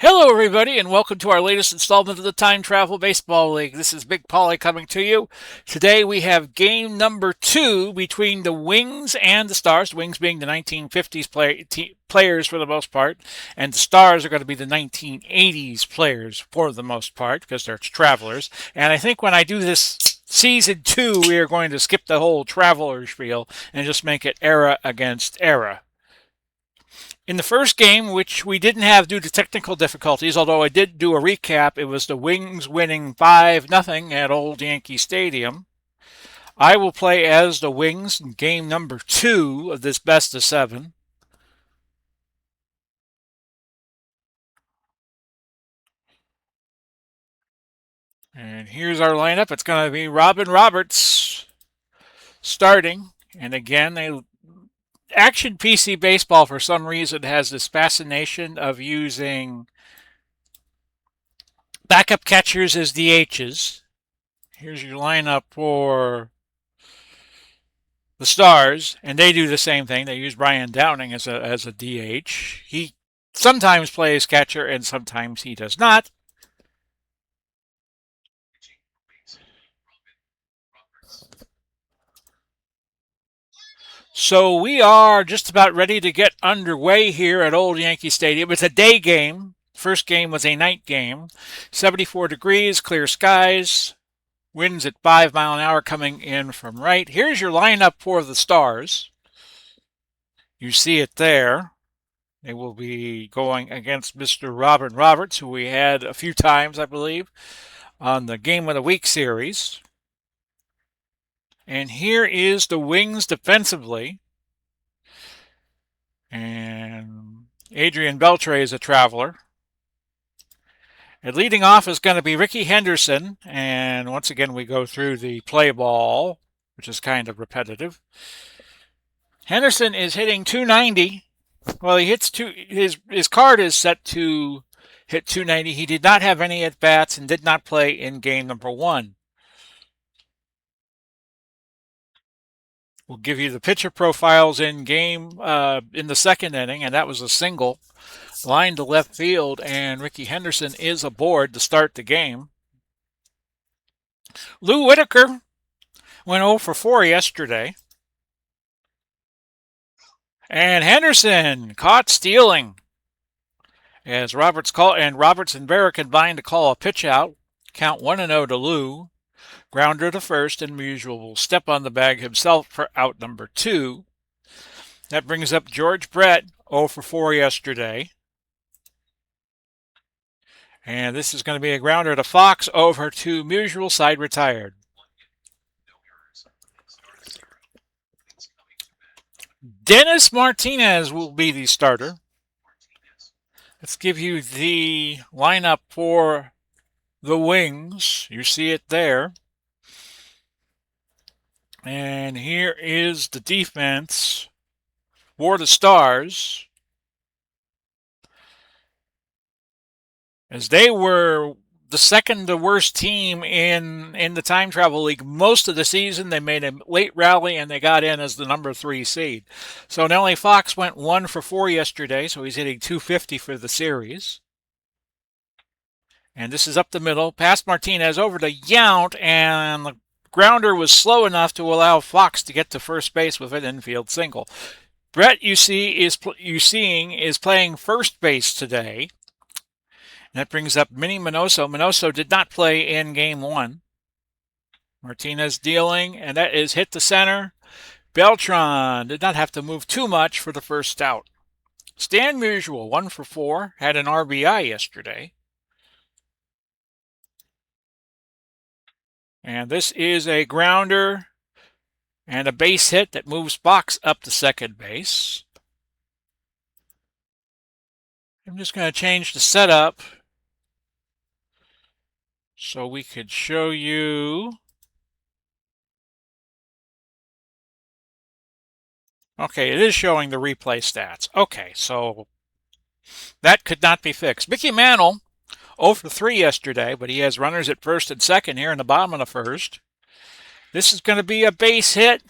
Hello, everybody, and welcome to our latest installment of the Time Travel Baseball League. This is Big Polly coming to you. Today we have game number 2 between the Wings and the Stars. The Wings being the 1950s players for the most part, and the Stars are going to be the 1980s players for the most part because they're travelers. And I think when I do this season 2, we are going to skip the whole traveler spiel and just make it era against era. In the first game, which we didn't have due to technical difficulties, although I did do a recap, it was the Wings winning 5-0 at Old Yankee Stadium. I will play as the Wings in game number 2 of this best of 7. And here's our lineup. It's going to be Robin Roberts starting. And again, Action PC Baseball, for some reason, has this fascination of using backup catchers as DHs. Here's your lineup for the Stars, and they do the same thing. They use Brian Downing as a DH. He sometimes plays catcher, and sometimes he does not. So we are just about ready to get underway here at Old Yankee Stadium. It's a day game. First game was a night game. 74 degrees, clear skies, winds at 5 mile an hour coming in from right. Here's your lineup for the Stars. You see it there. They will be going against Mr. Robin Roberts, who we had a few times, I believe, on the Game of the Week series. And here is the Wings defensively. And Adrian Beltre is a traveler. And leading off is going to be Ricky Henderson. And once again, we go through the play ball, which is kind of repetitive. Henderson is hitting 290. Well, he hits his card is set to hit 290. He did not have any at bats and did not play in game number 1. We'll give you the pitcher profiles in the second inning, and that was a single line to left field, and Ricky Henderson is aboard to start the game. Lou Whitaker went 0 for 4 yesterday. And Henderson caught stealing as Roberts and Berra combined to call a pitch out. Count 1-0 to Lou. Grounder to first, and Musial will step on the bag himself for out number 2. That brings up George Brett, 0 for 4 yesterday. And this is going to be a grounder to Fox over to Musial, side retired. Dennis Martinez will be the starter. Let's give you the lineup for the Wings. You see it there. And here is the defense for the Stars. As they were the second to worst team in the Time Travel League most of the season. They made a late rally and they got in as the number 3 seed. So Nellie Fox went 1 for 4 yesterday, so he's hitting 250 for the series. And this is up the middle, past Martinez over to Yount, and the grounder was slow enough to allow Fox to get to first base with an infield single. Brett, you seeing is playing first base today. And that brings up Minnie Minoso. Minoso did not play in game 1. Martinez dealing, and that is hit to center. Beltran did not have to move too much for the first out. Stan Musial, 1 for 4, had an RBI yesterday. And this is a grounder and a base hit that moves Fox up to second base. I'm just going to change the setup so we could show you. Okay, it is showing the replay stats. Okay, so that could not be fixed. Mickey Mantle, 0 for 3 yesterday, but he has runners at first and second here in the bottom of the first. This is going to be a base hit.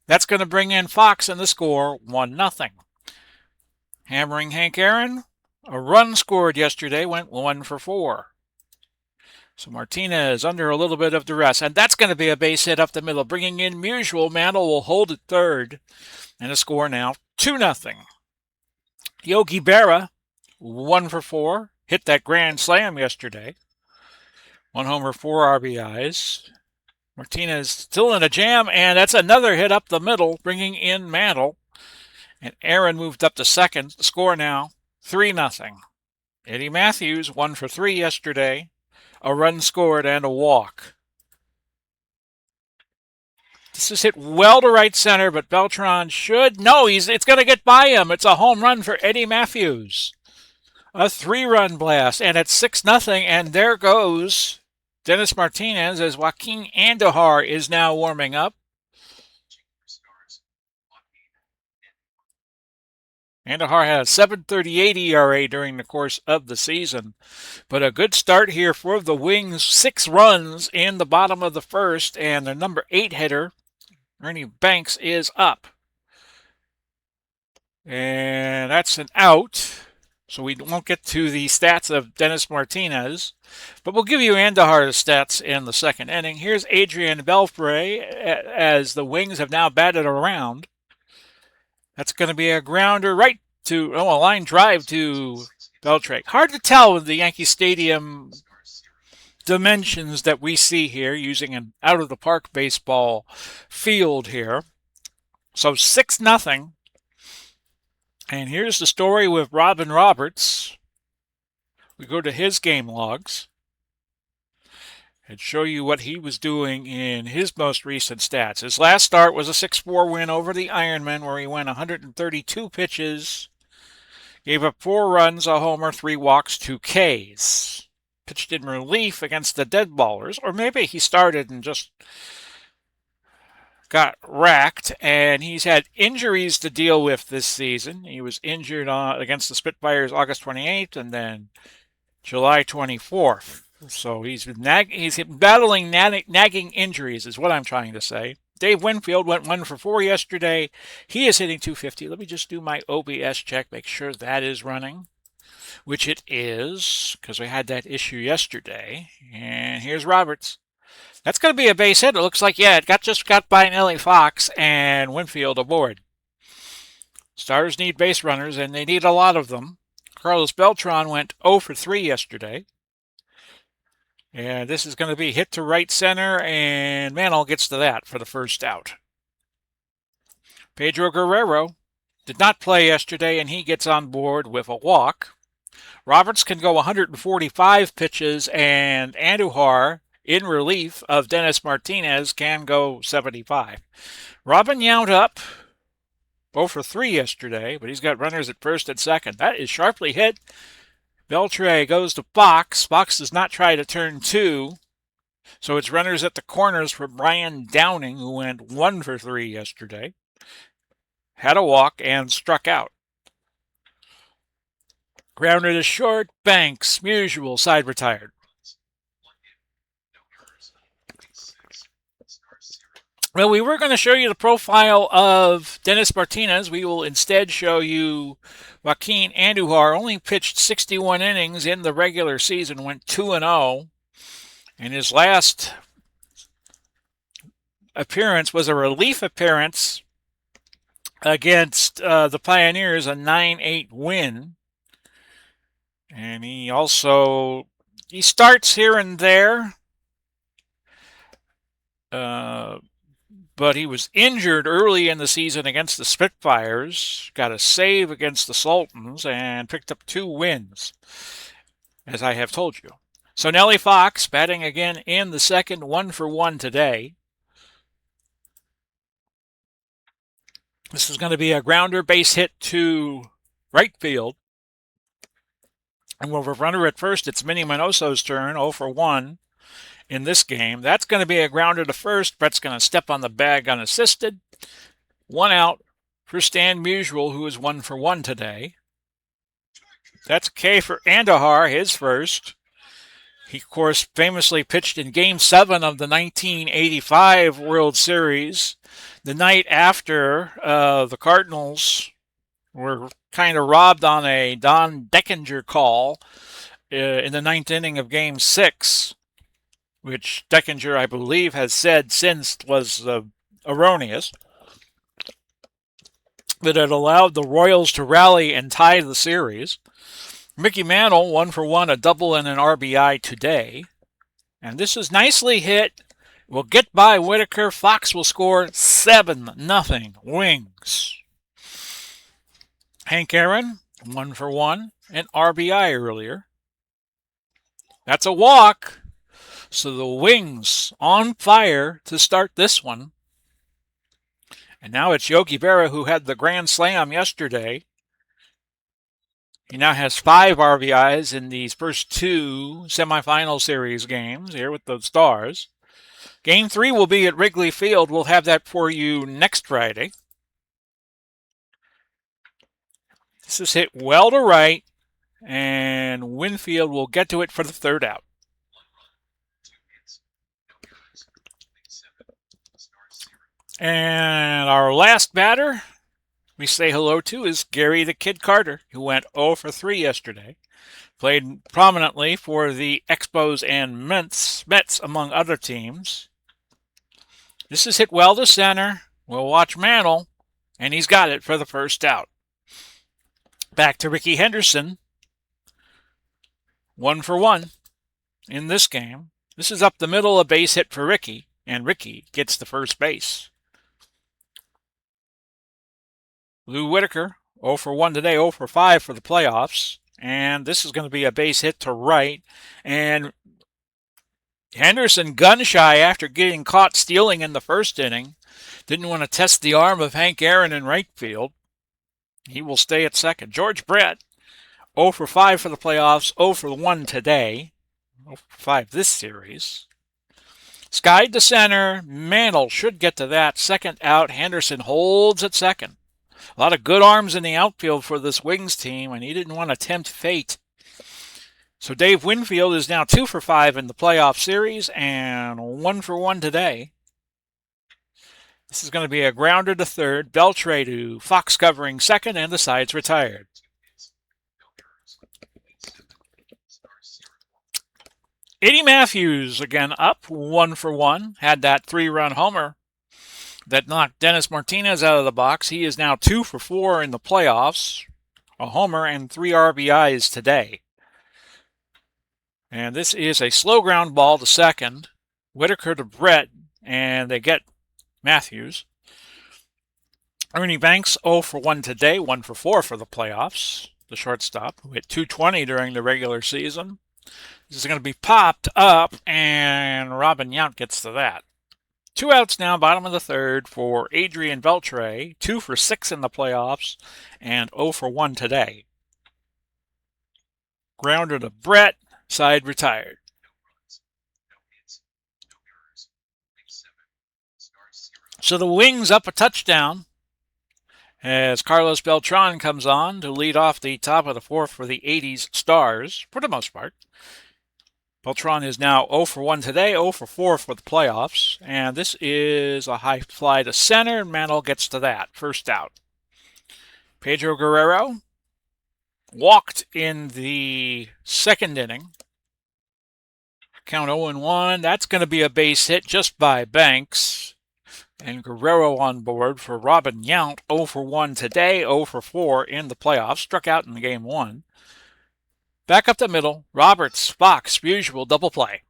That's going to bring in Fox in the score, 1-0. Hammering Hank Aaron A run scored yesterday, went 1-for-4. So Martinez under a little bit of duress, and that's going to be a base hit up the middle, bringing in Musial. Mantle will hold at third, and a score now 2-0. Yogi Berra, 1-for-4, hit that grand slam yesterday. 1 homer, 4 RBIs. Martinez still in a jam, and that's another hit up the middle, bringing in Mantle. And Aaron moved up to second. The score now 3-0. Eddie Matthews, 1-for-3 yesterday. A run scored and a walk. This is hit well to right center, but Beltran should. No, it's going to get by him. It's a home run for Eddie Matthews. A 3-run blast, and it's 6-0, and there goes Dennis Martinez as Joaquin Andujar is now warming up. Andujar had a 7.38 ERA during the course of the season. But a good start here for the Wings. 6 runs in the bottom of the first, and their number 8 hitter, Ernie Banks, is up. And that's an out. So we won't get to the stats of Dennis Martinez, but we'll give you Andujar's stats in the second inning. Here's Adrian Beltre as the Wings have now batted around. That's going to be a grounder right to, a line drive to Beltre. Hard to tell with the Yankee Stadium dimensions that we see here using an out-of-the-park baseball field here. So 6-0. And here's the story with Robin Roberts. We go to his game logs and show you what he was doing in his most recent stats. His last start was a 6-4 win over the Ironmen, where he went 132 pitches, gave up 4 runs, a homer, 3 walks, 2 Ks. Pitched in relief against the Dead Ballers, or maybe he started and just got racked, and he's had injuries to deal with this season. He was injured against the Spitfires August 28th and then July 24th. So he's been battling nagging injuries is what I'm trying to say. Dave Winfield went 1-for-4 yesterday. He is hitting .250. Let me just do my OBS check, make sure that is running, which it is, because we had that issue yesterday. And here's Roberts. That's going to be a base hit. It looks like, yeah, just got by Nellie Fox and Winfield aboard. Stars need base runners, and they need a lot of them. Carlos Beltran went 0-for-3 yesterday. And this is going to be hit to right center, and Mantle gets to that for the first out. Pedro Guerrero did not play yesterday, and he gets on board with a walk. Roberts can go 145 pitches, and Andujar, in relief of Dennis Martinez, can go 75. Robin Yount up 0-for-3 yesterday, but he's got runners at first and second. That is sharply hit. Beltre goes to Fox. Fox does not try to turn 2. So it's runners at the corners for Brian Downing, who went 1-for-3 yesterday. Had a walk and struck out. Grounded to short. Banks, Musial, side retired. Well, we were going to show you the profile of Dennis Martinez. We will instead show you Joaquin Andujar. Only pitched 61 innings in the regular season, went 2-0. And his last appearance was a relief appearance against the Pioneers, a 9-8 win. And he starts here and there. But he was injured early in the season against the Spitfires, got a save against the Sultans, and picked up 2 wins, as I have told you. So Nellie Fox batting again in the second, 1-for-1 today. This is going to be a grounder base hit to right field. And with a runner at first, it's Minnie Minoso's turn, 0-for-1. In this game. That's going to be a grounder to first. Brett's going to step on the bag unassisted. 1 out for Stan Musial, who is 1-for-1 today. That's K for Andujar, his first. He, of course, famously pitched in Game 7 of the 1985 World Series, the night after the Cardinals were kind of robbed on a Don Deckinger call in the ninth inning of Game 6, which Deckinger, I believe, has said since was erroneous, that it allowed the Royals to rally and tie the series. Mickey Mantle, 1-for-1, a double and an RBI today. And this is nicely hit. Will get by Whitaker. Fox will score 7-0 Wings. Hank Aaron, 1-for-1, an RBI earlier. That's a walk. So the Wings on fire to start this one. And now it's Yogi Berra, who had the grand slam yesterday. He now has 5 RBIs in these first 2 semifinal series games here with the Stars. Game 3 will be at Wrigley Field. We'll have that for you next Friday. This is hit well to right, and Winfield will get to it for the third out. And our last batter we say hello to is Gary the Kid Carter, who went 0 for 3 yesterday. Played prominently for the Expos and Mets, among other teams. This is hit well to center. We'll watch Mantle, and he's got it for the first out. Back to Ricky Henderson. 1-for-1 in this game. This is up the middle, a base hit for Ricky, and Ricky gets the first base. Lou Whitaker, 0-for-1 today, 0-for-5 for the playoffs. And this is going to be a base hit to right. And Henderson gun shy after getting caught stealing in the first inning. Didn't want to test the arm of Hank Aaron in right field. He will stay at second. George Brett, 0-for-5 for the playoffs, 0-for-1 today. 0-for-5 this series. Skied to center. Mantle should get to that. Second out. Henderson holds at second. A lot of good arms in the outfield for this Wings team, and he didn't want to tempt fate. So Dave Winfield is now 2-for-5 in the playoff series and 1-for-1 today. This is going to be a grounder to third. Beltre to Fox covering second, and the side's retired. Eddie Matthews again up 1-for-1. Had that 3-run homer that knocked Dennis Martinez out of the box. He is now 2-for-4 in the playoffs. A homer and 3 RBIs today. And this is a slow ground ball to second. Whitaker to Brett, and they get Matthews. Ernie Banks 0-for-1 today, 1-for-4 for the playoffs. The shortstop, who hit .220 during the regular season. This is going to be popped up, and Robin Yount gets to that. 2 outs now, bottom of the third for Adrian Beltre. 2-for-6 in the playoffs, and 0-for-1 today. Grounder to Brett, side retired. So the Wings up a touchdown as Carlos Beltran comes on to lead off the top of the fourth for the 80s Stars, for the most part. Beltran is now 0-for-1 today, 0-for-4 for the playoffs. And this is a high fly to center. Mantle gets to that. First out. Pedro Guerrero walked in the second inning. Count 0-1. That's going to be a base hit just by Banks. And Guerrero on board for Robin Yount. 0-for-1 today, 0-for-4 in the playoffs. Struck out in game 1. Back up the middle, Roberts, Fox, usual double play.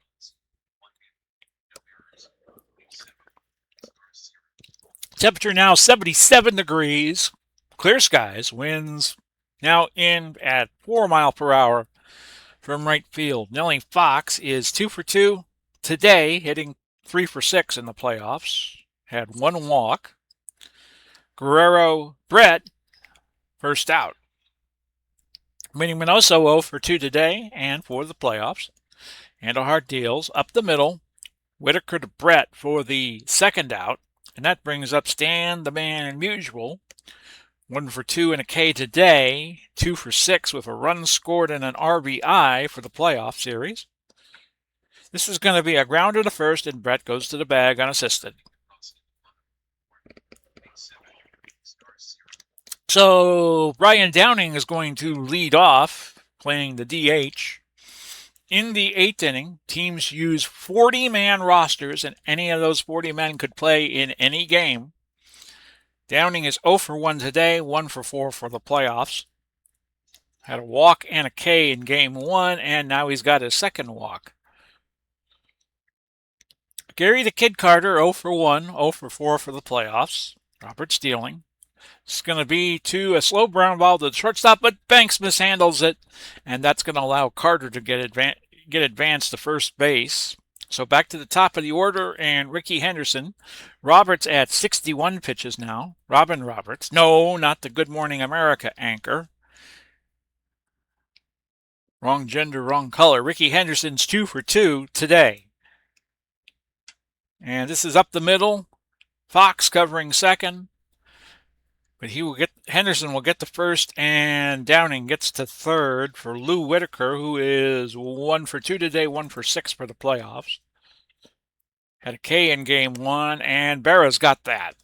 Temperature now 77 degrees, clear skies, winds now in at 4 miles per hour from right field. Nellie Fox is 2-for-2 today, hitting 3-for-6 in the playoffs. Had 1 walk. Guerrero, Brett, first out. Winnie Minoso 0-for-2 today and for the playoffs. Handelhart deals up the middle. Whitaker to Brett for the second out. And that brings up Stan the Man Musial. 1-for-2 and a K today. 2-for-6 with a run scored and an RBI for the playoff series. This is going to be a grounder to first, and Brett goes to the bag unassisted. So Brian Downing is going to lead off, playing the DH. In the eighth inning, teams use 40-man rosters, and any of those 40 men could play in any game. Downing is 0 for 1 today, 1 for 4 for the playoffs. Had a walk and a K in game one, and now he's got his second walk. Gary the Kid Carter, 0 for 1, 0 for 4 for the playoffs. Robert Stealing. It's going to be to a slow brown ball to the shortstop, but Banks mishandles it, and that's going to allow Carter to get advanced to first base. So back to the top of the order, and Ricky Henderson. Roberts at 61 pitches now. Robin Roberts. No, not the Good Morning America anchor. Wrong gender, wrong color. Ricky Henderson's 2 for 2 today. And this is up the middle. Fox covering second. But Henderson will get the first, and Downing gets to third for Lou Whitaker, who is 1 for 2 today, 1 for 6 for the playoffs. Had a K in game one, and Berra's got that.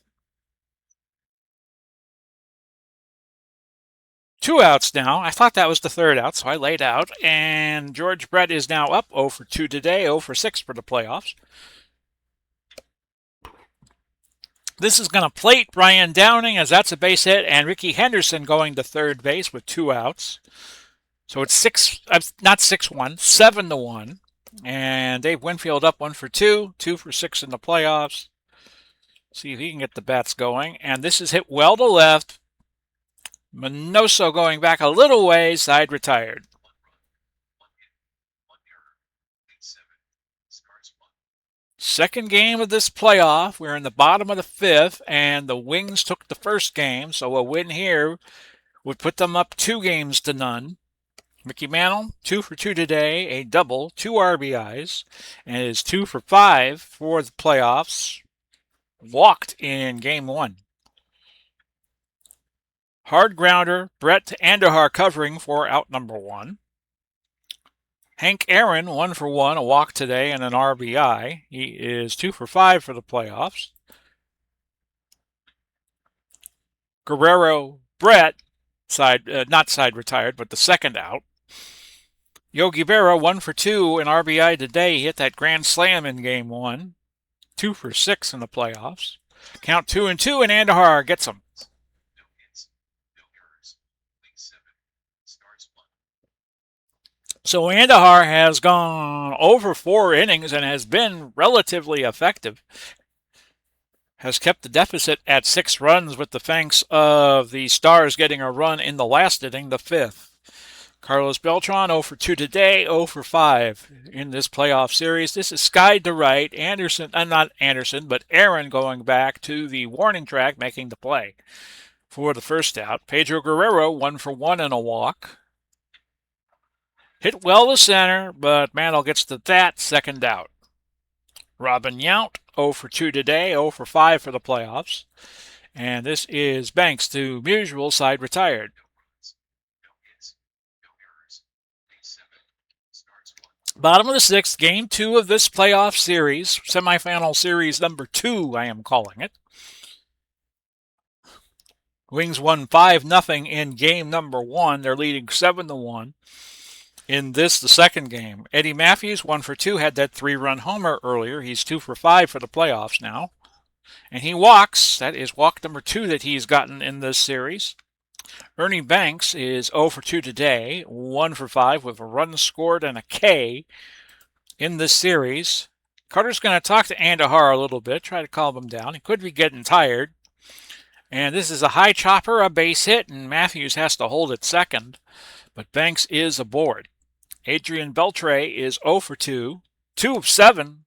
2 outs now. I thought that was the third out, so I laid out. And George Brett is now up 0 for 2 today, 0 for 6 for the playoffs. This is going to plate Brian Downing, as that's a base hit, and Ricky Henderson going to third base with 2 outs. So it's 7-1. And Dave Winfield up 1 for 2, 2 for 6 in the playoffs. See if he can get the bats going. And this is hit well to left. Minoso going back a little way, side retired. Second game of this playoff. We're in the bottom of the fifth, and the Wings took the first game, so a win here would put them up 2-0. Mickey Mantle, 2 for 2 today, a double, 2 RBIs, and is 2 for 5 for the playoffs. Walked in game one. Hard grounder, Brett Andahar covering for out number 1. Hank Aaron, 1 for 1, a walk today and an RBI. He is 2 for 5 for the playoffs. Guerrero, Brett, not side retired, but the second out. Yogi Berra, 1 for 2, an RBI today. He hit that grand slam in game one. 2 for 6 in the playoffs. Count 2-2, and Andahar gets him. So Andahar has gone over 4 innings and has been relatively effective. Has kept the deficit at 6 runs, with the thanks of the Stars getting a run in the last inning, the 5th. Carlos Beltran, 0 for 2 today, 0 for 5 in this playoff series. This is skied to right. Aaron going back to the warning track, making the play for the first out. Pedro Guerrero, 1 for 1 and a walk. Hit well to center, but Mantle gets to that second out. Robin Yount, 0 for 2 today, 0 for 5 for the playoffs. And this is Banks to Musial, side retired. Bottom of the 6th, game 2 of this playoff series, semifinal series number 2, I am calling it. Wings won 5-0 in game number 1. They're leading 7-1 in this, the second game. Eddie Matthews, 1 for 2, had that 3-run homer earlier. He's 2 for 5 for the playoffs now. And he walks. That is walk number 2 that he's gotten in this series. Ernie Banks is 0 for 2 today, 1 for 5 with a run scored and a K in this series. Carter's going to talk to Andahar a little bit, try to calm him down. He could be getting tired. And this is a high chopper, a base hit, and Matthews has to hold it second. But Banks is aboard. Adrian Beltre is 0 for 2, 2 of 7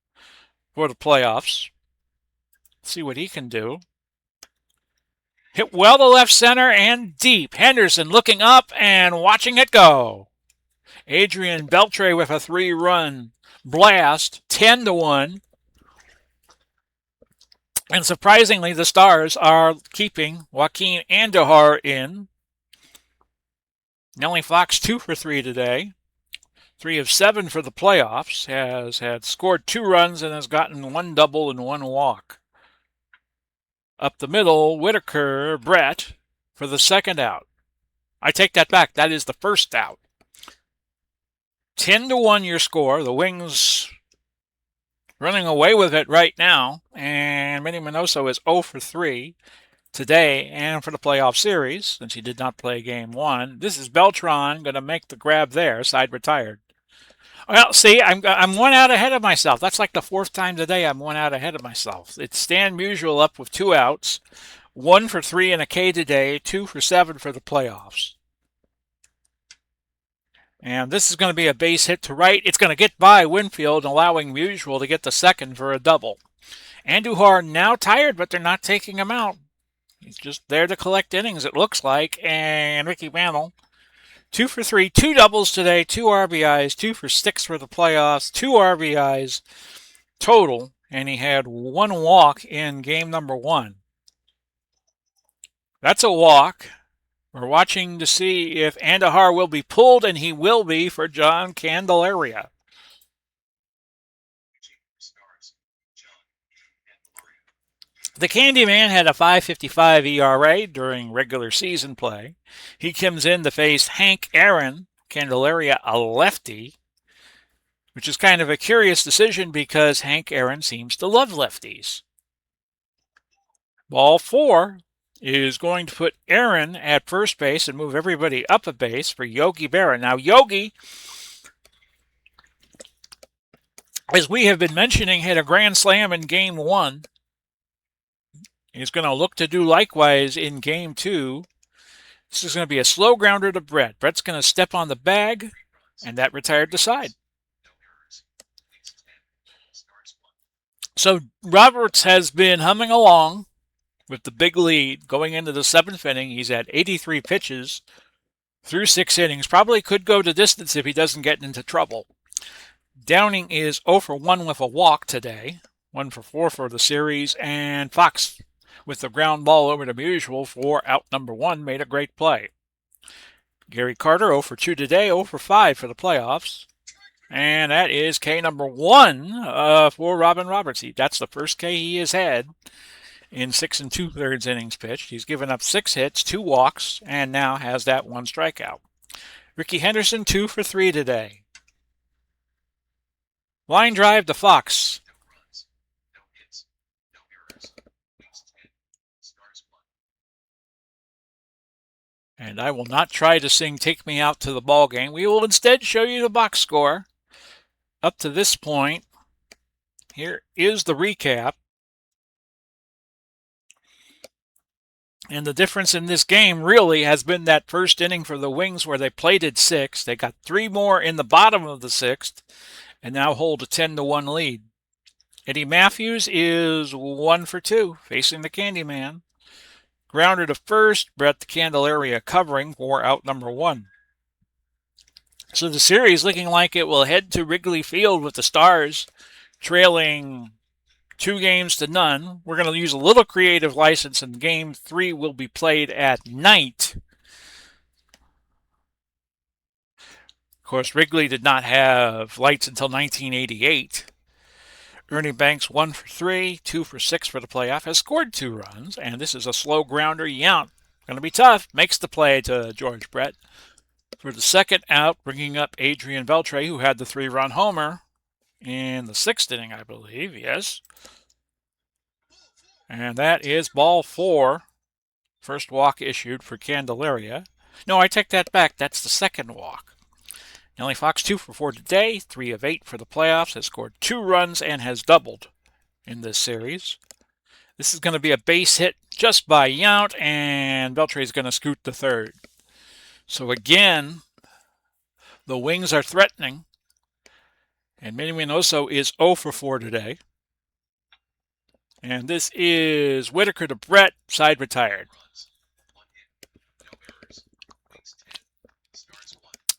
for the playoffs. Let's see what he can do. Hit well to left center and deep. Henderson looking up and watching it go. Adrian Beltre with a 3-run blast, 10-1. And surprisingly, the Stars are keeping Joaquin Andahar in. Nellie Fox, 2 for 3 today. 3 of 7 for the playoffs. Has had scored 2 runs and has gotten 1 double and 1 walk. Up the middle, Whitaker, Brett, for the second out. I take that back. That is the first out. 10-1 your score. The Wings running away with it right now. And Minnie Minoso is 0 for 3 today and for the playoff series, since he did not play game one. This is Beltran going to make the grab there, side retired. Well, see, I'm one out ahead of myself. That's like the fourth time today I'm one out ahead of myself. It's Stan Musial up with 2 outs, 1 for 3 and a K today, 2 for 7 for the playoffs. And this is going to be a base hit to right. It's going to get by Winfield, allowing Musial to get the second for a double. Andujar now tired, but they're not taking him out. He's just there to collect innings, it looks like. And Ricky Mantle, 2 for 3, 2 doubles today, 2 RBIs, 2 for 6 for the playoffs, 2 RBIs total. And he had 1 walk in game number 1. That's a walk. We're watching to see if Andujar will be pulled, and he will be for John Candelaria. The Candyman had a 5.55 ERA during regular season play. He comes in to face Hank Aaron, Candelaria a lefty, which is kind of a curious decision because Hank Aaron seems to love lefties. Ball 4 is going to put Aaron at first base and move everybody up a base for Yogi Berra. Now, Yogi, as we have been mentioning, had a grand slam in game 1. He's going to look to do likewise in game 2. This is going to be a slow grounder to Brett. Brett's going to step on the bag, and that retired the side. So Roberts has been humming along with the big lead going into the 7th inning. He's at 83 pitches through 6 innings. Probably could go to distance if he doesn't get into trouble. Downing is 0 for 1 with a walk today, 1 for 4 for the series, and Fox with the ground ball over to Musial for out number 1 made a great play. Gary Carter 0 for 2 today, 0 for 5 for the playoffs. And that is K number 1 for Robin Roberts. That's the first K he has had in 6 2/3 innings pitched. He's given up 6 hits, 2 walks, and now has that 1 strikeout. Ricky Henderson 2 for 3 today. Line drive to Fox. And I will not try to sing Take Me Out to the Ball Game. We will instead show you the box score. Up to this point, here is the recap. And the difference in this game really has been that first inning for the Wings where they plated 6. They got 3 more in the bottom of the 6th and now hold a 10-1 lead. Eddie Matthews is 1 for 2 facing the Candyman. Grounder to first, Brett the Candelaria covering for out number 1. So the series looking like it will head to Wrigley Field with the Stars trailing 2-0. We're going to use a little creative license, and game 3 will be played at night. Of course, Wrigley did not have lights until 1988. Ernie Banks 1 for 3, 2 for 6 for the playoff, has scored 2 runs, and this is a slow grounder. Yount, going to be tough, makes the play to George Brett. For the second out, bringing up Adrian Beltre, who had the 3-run homer in the 6th inning, I believe, yes. And that is ball 4. First walk issued for Candelaria. No, I take that back. That's the second walk. Nellie Fox 2 for 4 today, 3 of 8 for the playoffs, has scored 2 runs and has doubled in this series. This is going to be a base hit just by Yount, and Beltre is going to scoot to third. So again, the Wings are threatening, and Minnie Minoso is 0 for 4 today. And this is Whitaker to Brett, side retired.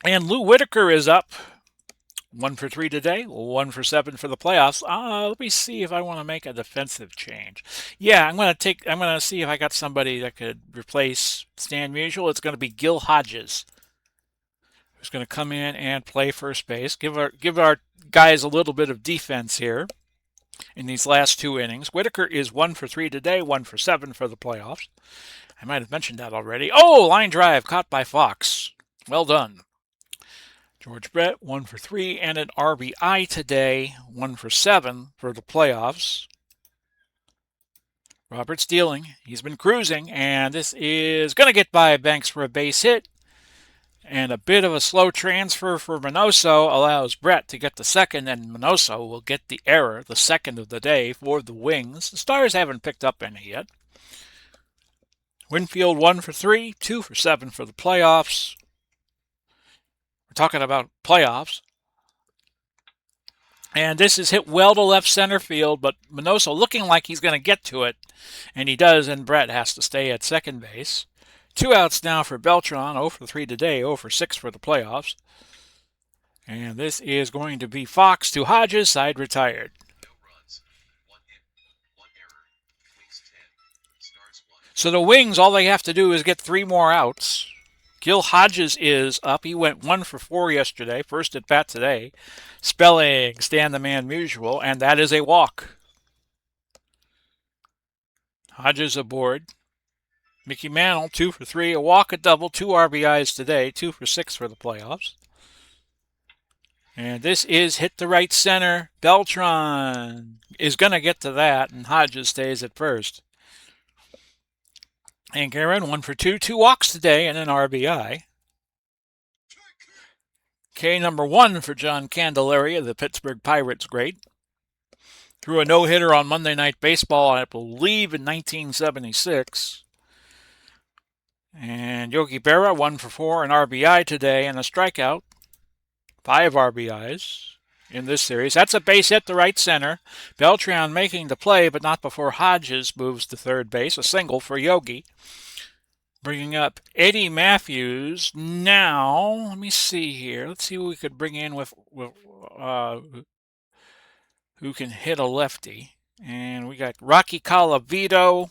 And Lou Whitaker is up, 1 for 3 today, 1 for 7 for the playoffs. Let me see if I want to make a defensive change. Yeah, I'm going to see if I got somebody that could replace Stan Musial. It's going to be Gil Hodges, who's going to come in and play first base. Give our guys a little bit of defense here. in these last 2 innings. Whitaker is 1 for 3 today, 1 for 7 for the playoffs. I might have mentioned that already. Oh, line drive caught by Fox. Well done. George Brett, 1 for 3 and an RBI today, 1 for 7 for the playoffs. Roberts dealing. He's been cruising, and this is going to get by Banks for a base hit. And a bit of a slow transfer for Minoso allows Brett to get the second, and Minoso will get the error, the second of the day for the Wings. The Stars haven't picked up any yet. Winfield 1 for 3, 2 for 7 for the playoffs. We're talking about playoffs. And this is hit well to left center field, but Minoso looking like he's going to get to it. And he does, and Brett has to stay at second base. 2 outs now for Beltran, 0 for 3 today, 0 for 6 for the playoffs. And this is going to be Fox to Hodges, side retired. So the Wings, all they have to do is get 3 more outs. Gil Hodges is up. He went 1 for 4 yesterday, first at bat today. Spelling, stand the man mutual, and that is a walk. Hodges aboard. Mickey Mantle, 2 for 3, a walk, a double, 2 RBIs today, 2 for 6 for the playoffs. And this is hit to right center. Beltran is going to get to that, and Hodges stays at first. And Guerin, 1 for 2, 2 walks today, and an RBI. K number 1 for John Candelaria, the Pittsburgh Pirates great. Threw a no-hitter on Monday Night Baseball, I believe, in 1976. And Yogi Berra, 1 for 4, an RBI today, and a strikeout. 5 RBIs in this series. That's a base hit to right center. Beltran making the play, but not before Hodges moves to third base. A single for Yogi. Bringing up Eddie Matthews. Now, let me see here. Let's see who we could bring in with who can hit a lefty. And we got Rocky Colavito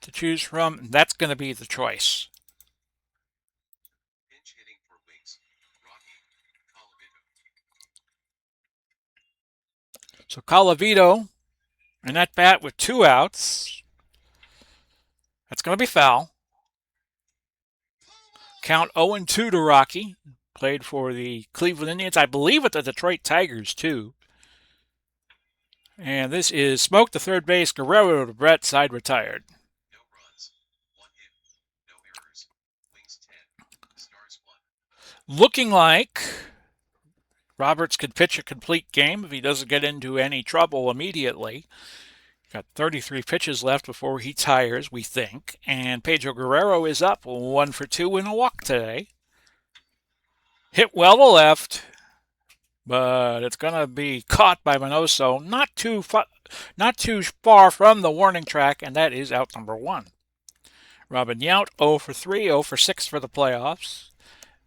to choose from. That's going to be the choice. So Colavito, and that bat with 2 outs. That's going to be foul. Count 0-2 to Rocky. Played for the Cleveland Indians, I believe with the Detroit Tigers too. And this is smoke to third base. Guerrero to Brett, side retired. No runs, 1 hit, no errors. Wings 10, Stars 1. Looking like Roberts could pitch a complete game if he doesn't get into any trouble immediately. Got 33 pitches left before he tires, we think. And Pedro Guerrero is up 1 for 2 in a walk today. Hit well to left, but it's going to be caught by Minoso. Not too far from the warning track, and that is out number 1. Robin Yount, 0 for 3, 0 for 6 for the playoffs.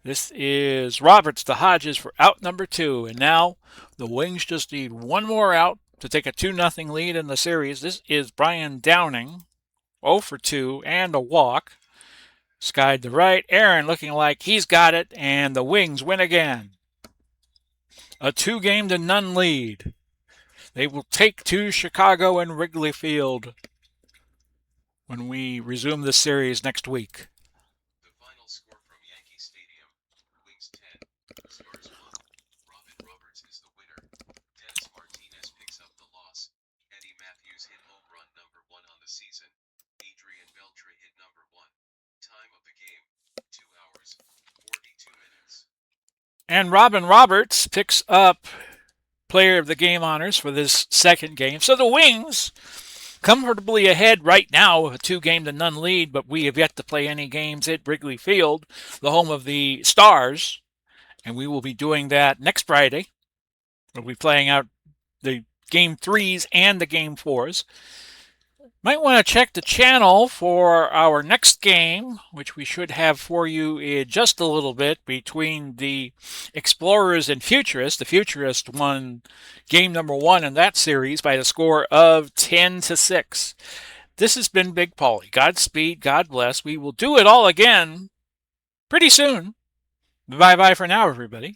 This is Roberts to Hodges for out number 2. And now the Wings just need 1 more out to take a 2-0 lead in the series. This is Brian Downing, 0 for 2 and a walk. Skied to right. Aaron looking like he's got it, and the Wings win again. A 2-0 lead. They will take to Chicago and Wrigley Field when we resume the series next week. The final score from Yankee Stadium, Wings 10, Stars 1. Robin Roberts is the winner. Dennis Martinez picks up the loss. Eddie Matthews hit home run number 1 on the season. Adrian Beltre hit number 1. Time of the game, 2 hours, 42 minutes. And Robin Roberts picks up player of the game honors for this second game. So the Wings comfortably ahead right now with a 2-0 lead, but we have yet to play any games at Wrigley Field, the home of the Stars, and we will be doing that next Friday. We'll be playing out the Game 3s and the Game 4s. Might want to check the channel for our next game, which we should have for you in just a little bit, between the Explorers and Futurists. The Futurists won game number 1 in that series by the score of 10-6. This has been Big Paulie. Godspeed, God bless. We will do it all again pretty soon. Bye-bye for now, everybody.